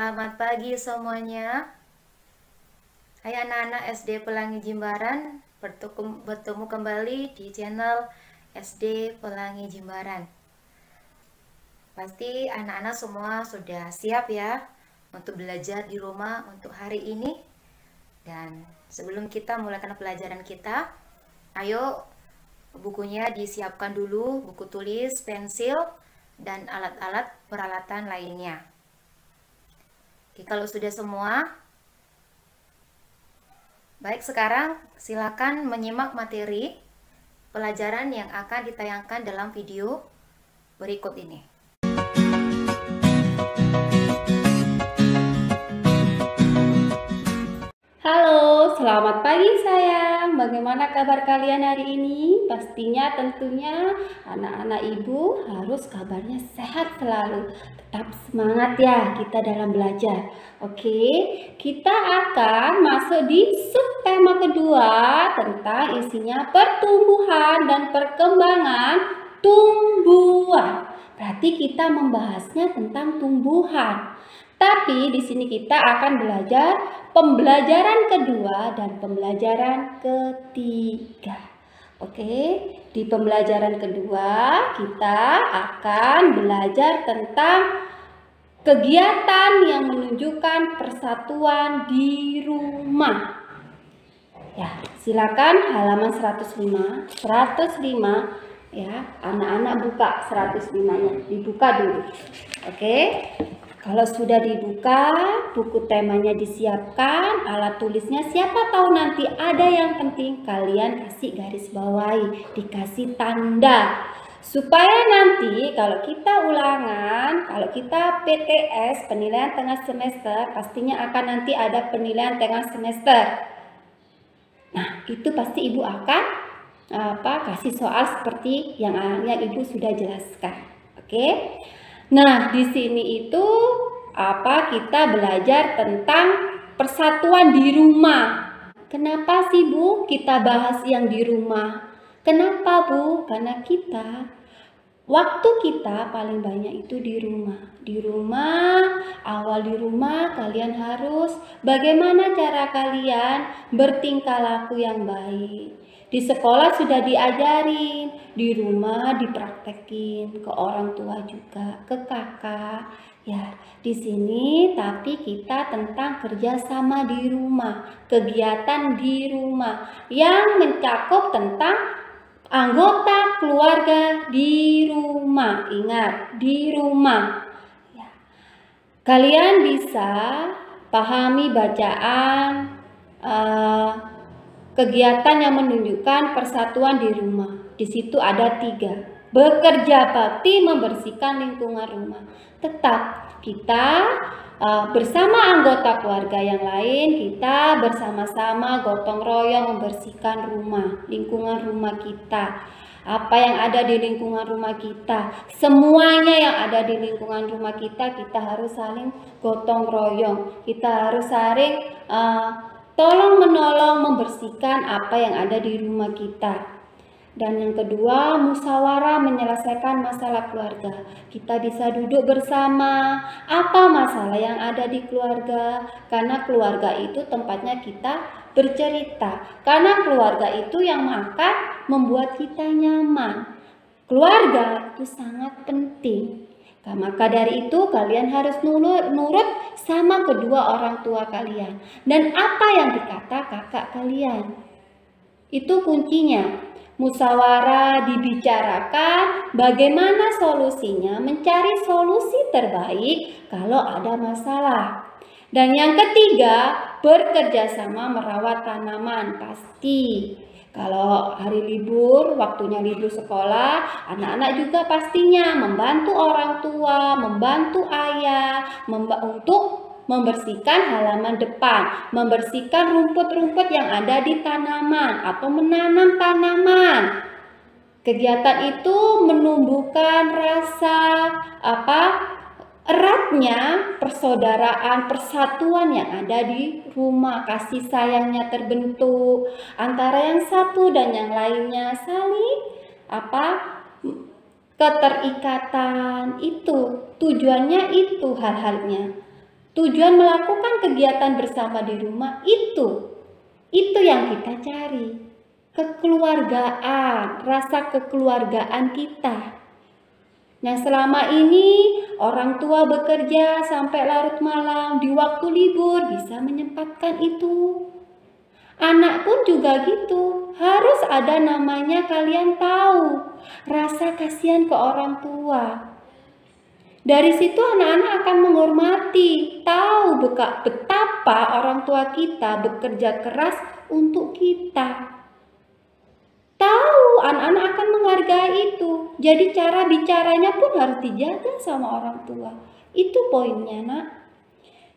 Selamat pagi semuanya. Hai anak-anak SD Pelangi Jimbaran, bertemu kembali di channel SD Pelangi Jimbaran. Pasti anak-anak semua sudah siap ya untuk belajar di rumah untuk hari ini. Dan sebelum kita mulakan pelajaran kita, ayo bukunya disiapkan dulu, buku tulis, pensil, dan alat-alat peralatan lainnya. Oke, kalau sudah semua, baik, sekarang silakan menyimak materi pelajaran yang akan ditayangkan dalam video berikut ini. Halo, selamat pagi sayang. Bagaimana kabar kalian hari ini? Pastinya tentunya anak-anak ibu harus kabarnya sehat selalu. Tetap semangat ya kita dalam belajar. Oke, kita akan masuk di subtema kedua tentang isinya pertumbuhan dan perkembangan tumbuhan. Berarti kita membahasnya tentang tumbuhan. Tapi di sini kita akan belajar pembelajaran kedua dan pembelajaran ketiga. Oke, di pembelajaran kedua kita akan belajar tentang kegiatan yang menunjukkan persatuan di rumah. Ya, silakan halaman 105 ya, anak-anak buka 105-nya, dibuka dulu. Oke. Kalau sudah dibuka, buku temanya disiapkan, alat tulisnya siapa tahu nanti ada yang penting kalian kasih garis bawahi, dikasih tanda. Supaya nanti kalau kita ulangan, kalau kita PTS, penilaian tengah semester, pastinya akan nanti ada penilaian tengah semester. Nah, itu pasti Ibu akan kasih soal seperti yang Ibu sudah jelaskan. Oke? Nah, di sini itu kita belajar tentang persatuan di rumah. Kenapa sih Bu kita bahas yang di rumah? Kenapa Bu? Karena waktu kita paling banyak itu di rumah. Di rumah, awal di rumah kalian harus bagaimana cara kalian bertingkah laku yang baik. Di sekolah sudah diajarin, di rumah dipraktekin, ke orang tua juga, ke kakak. Ya, di sini tapi kita tentang kerjasama di rumah, kegiatan di rumah yang mencakup tentang anggota keluarga di rumah. Ingat, di rumah. Ya. Kalian bisa pahami bacaan kegiatan yang menunjukkan persatuan di rumah. Di situ ada 3. Bekerja bakti membersihkan lingkungan rumah. Tetap kita bersama anggota keluarga yang lain, kita bersama-sama gotong royong membersihkan rumah, lingkungan rumah kita. Apa yang ada di lingkungan rumah kita, semuanya yang ada di lingkungan rumah kita harus saling gotong royong. Kita harus saling tolong menolong membersihkan apa yang ada di rumah kita. Dan yang kedua, musyawarah menyelesaikan masalah keluarga. Kita bisa duduk bersama, apa masalah yang ada di keluarga. Karena keluarga itu tempatnya kita bercerita. Karena keluarga itu yang akan membuat kita nyaman. Keluarga itu sangat penting. Maka dari itu kalian harus nurut sama kedua orang tua kalian. Dan apa yang dikata kakak kalian. Itu kuncinya. Musyawarah dibicarakan bagaimana solusinya, mencari solusi terbaik kalau ada masalah. Dan yang ketiga, bekerja sama merawat tanaman. Pasti kalau hari libur, waktunya libur sekolah, anak-anak juga pastinya membantu orang tua, membantu ayah, untuk membersihkan halaman depan, membersihkan rumput-rumput yang ada di tanaman atau menanam tanaman. Kegiatan itu menumbuhkan rasa eratnya persaudaraan, persatuan yang ada di rumah. Kasih sayangnya terbentuk antara yang satu dan yang lainnya, saling keterikatan. Itu tujuannya, itu hal-halnya. Tujuan melakukan kegiatan bersama di rumah itu yang kita cari. Kekeluargaan, rasa kekeluargaan kita. Nah, selama ini orang tua bekerja sampai larut malam, di waktu libur bisa menyempatkan itu. Anak pun juga gitu, harus ada namanya kalian tahu, rasa kasihan ke orang tua. Dari situ anak-anak akan menghormati, tahu betapa orang tua kita bekerja keras untuk kita. Tahu, anak-anak akan menghargai itu. Jadi cara bicaranya pun harus dijaga sama orang tua. Itu poinnya, Nak.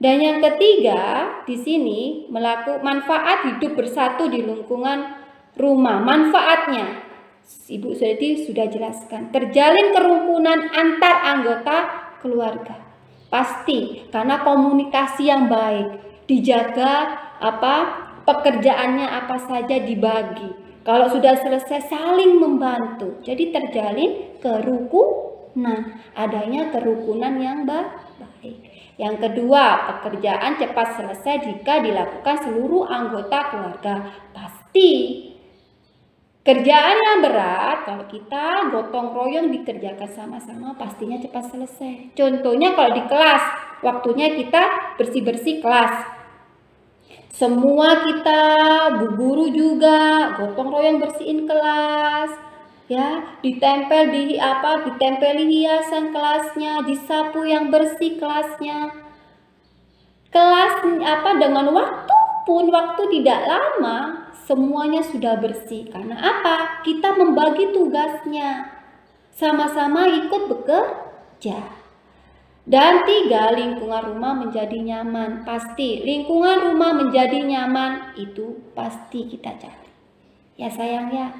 Dan yang ketiga, di sini melakukan manfaat hidup bersatu di lingkungan rumah. Manfaatnya, Ibu sudah jelaskan. Terjalin kerukunan antar anggota keluarga. Pasti, karena komunikasi yang baik. Dijaga pekerjaannya apa saja dibagi. Kalau sudah selesai saling membantu. Jadi terjalin kerukunan. Adanya kerukunan yang baik. Yang kedua, pekerjaan cepat selesai jika dilakukan seluruh anggota keluarga. Pasti kerjaan yang berat kalau kita gotong royong dikerjakan sama-sama pastinya cepat selesai. Contohnya kalau di kelas, waktunya kita bersih-bersih kelas. Semua kita, bu guru juga gotong royong bersihin kelas. Ya, ditempeli hiasan kelasnya, disapu yang bersih kelasnya. Kelas dengan waktu tidak lama semuanya sudah bersih. Karena apa? Kita membagi tugasnya. Sama-sama ikut bekerja. Dan 3, lingkungan rumah menjadi nyaman. Pasti lingkungan rumah menjadi nyaman itu pasti kita cari. Ya sayang ya.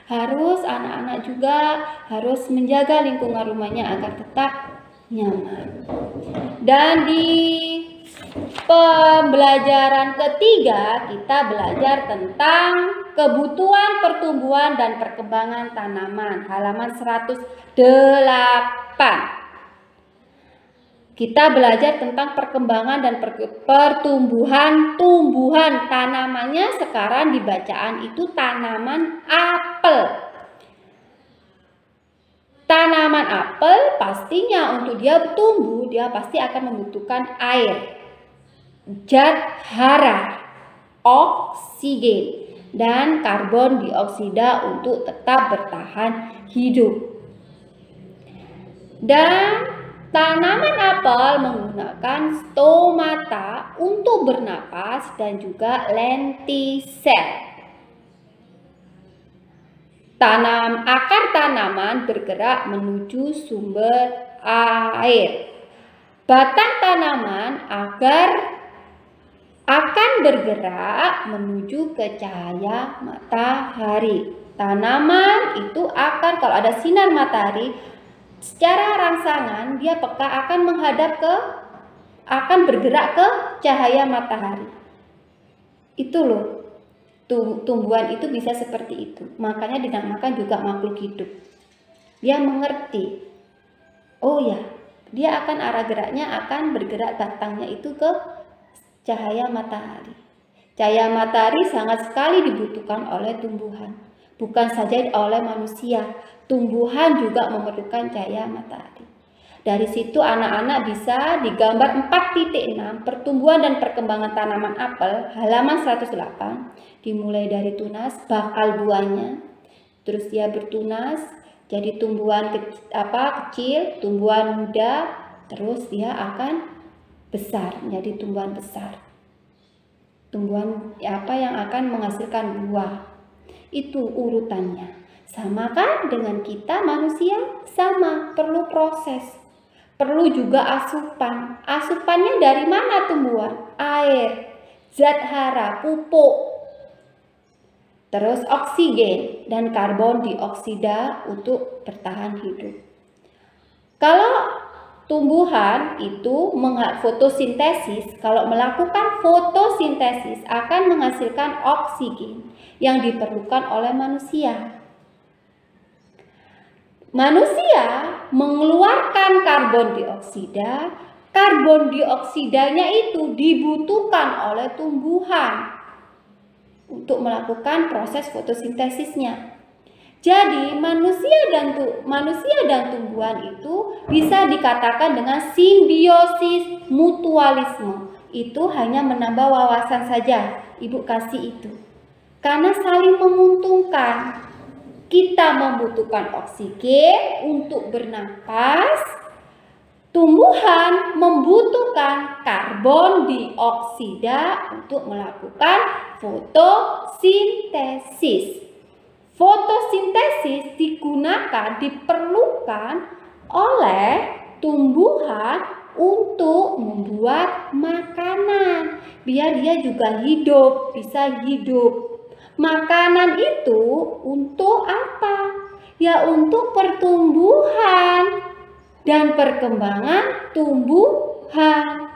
Harus anak-anak juga harus menjaga lingkungan rumahnya agar tetap nyaman. Dan di pembelajaran ketiga kita belajar tentang kebutuhan pertumbuhan dan perkembangan tanaman. Halaman 108. Kita belajar tentang perkembangan dan pertumbuhan tanamannya. Sekarang di bacaan itu tanaman apel. Tanaman apel pastinya untuk dia tumbuh, dia pasti akan membutuhkan air, zat hara, oksigen, dan karbon dioksida untuk tetap bertahan hidup. Dan tanaman apel menggunakan stomata untuk bernapas dan juga lentisel. Akar tanaman bergerak menuju sumber air. Batang tanaman akan bergerak menuju ke cahaya matahari. Tanaman itu kalau ada sinar matahari, secara rangsangan dia akan bergerak ke cahaya matahari. Itu loh, tumbuhan itu bisa seperti itu. Makanya dinamakan juga makhluk hidup. Dia mengerti. Oh ya, dia akan arah geraknya akan bergerak batangnya itu ke cahaya matahari. Cahaya matahari sangat sekali dibutuhkan oleh tumbuhan. Bukan saja oleh manusia, tumbuhan juga memerlukan cahaya matahari. Dari situ anak-anak bisa digambar 4.6 pertumbuhan dan perkembangan tanaman apel, halaman 108. Dimulai dari tunas, bakal buahnya, terus dia bertunas, jadi tumbuhan kecil, tumbuhan muda, terus dia akan besar, menjadi tumbuhan besar. Tumbuhan yang akan menghasilkan buah. Itu urutannya. Sama kan dengan kita manusia? Sama, perlu proses. Perlu juga asupan. Asupannya dari mana tumbuhan? Air, zat hara, pupuk. Terus oksigen dan karbon dioksida untuk bertahan hidup. Kalau tumbuhan itu fotosintesis, kalau melakukan fotosintesis akan menghasilkan oksigen yang diperlukan oleh manusia. Manusia mengeluarkan karbon dioksida, karbon dioksidanya itu dibutuhkan oleh tumbuhan untuk melakukan proses fotosintesisnya. Jadi manusia dan tumbuhan itu bisa dikatakan dengan simbiosis mutualisme. Itu hanya menambah wawasan saja, Ibu kasih itu. Karena saling menguntungkan. Kita membutuhkan oksigen untuk bernapas. Tumbuhan membutuhkan karbon dioksida untuk melakukan fotosintesis. Fotosintesis diperlukan oleh tumbuhan untuk membuat makanan. Biar dia juga hidup, bisa hidup. Makanan itu untuk apa? Ya untuk pertumbuhan dan perkembangan tumbuhan.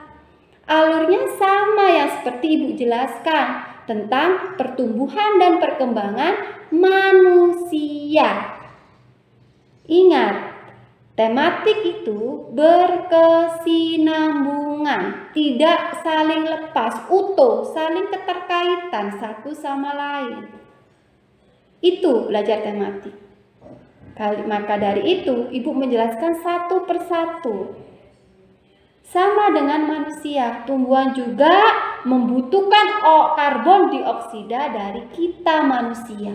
Alurnya sama yang seperti Ibu jelaskan tentang pertumbuhan dan perkembangan manusia. Ingat, tematik itu berkesinambungan, tidak saling lepas, utuh, saling keterkaitan satu sama lain. Itu belajar tematik. Maka dari itu, Ibu menjelaskan satu persatu. Sama dengan manusia, tumbuhan juga membutuhkan karbon dioksida dari kita manusia.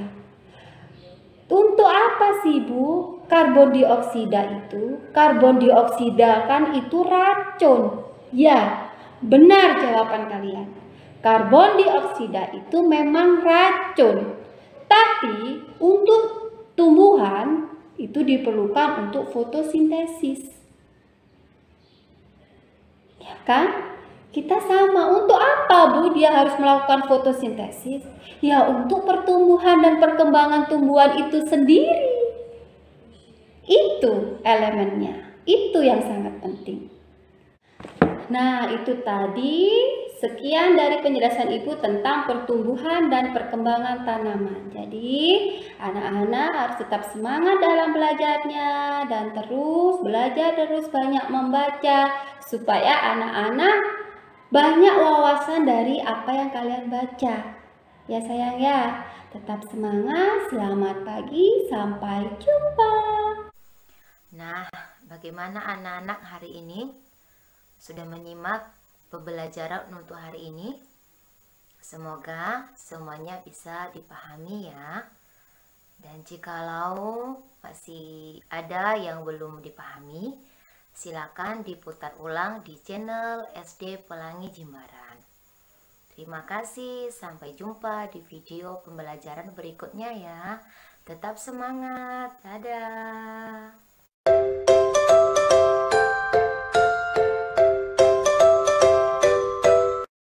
Untuk apa sih, Bu? Karbon dioksida itu, karbon dioksida kan itu racun. Ya, benar jawaban kalian. Karbon dioksida itu memang racun. Tapi untuk tumbuhan itu diperlukan untuk fotosintesis. Ya kan? Kita sama. Untuk apa, Bu, dia harus melakukan fotosintesis? Ya untuk pertumbuhan dan perkembangan tumbuhan itu sendiri. Itu elemennya. Itu yang sangat penting. Nah, itu tadi sekian dari penjelasan Ibu tentang pertumbuhan dan perkembangan tanaman. Jadi, anak-anak harus tetap semangat dalam belajarnya dan terus belajar, terus banyak membaca supaya anak-anak banyak wawasan dari apa yang kalian baca. Ya sayang ya, tetap semangat, selamat pagi, sampai jumpa. Nah, bagaimana anak-anak hari ini? Sudah menyimak pembelajaran untuk hari ini? Semoga semuanya bisa dipahami ya. Dan jikalau masih ada yang belum dipahami, silakan diputar ulang di channel SD Pelangi Jimbaran. Terima kasih, sampai jumpa di video pembelajaran berikutnya ya. Tetap semangat, dadah.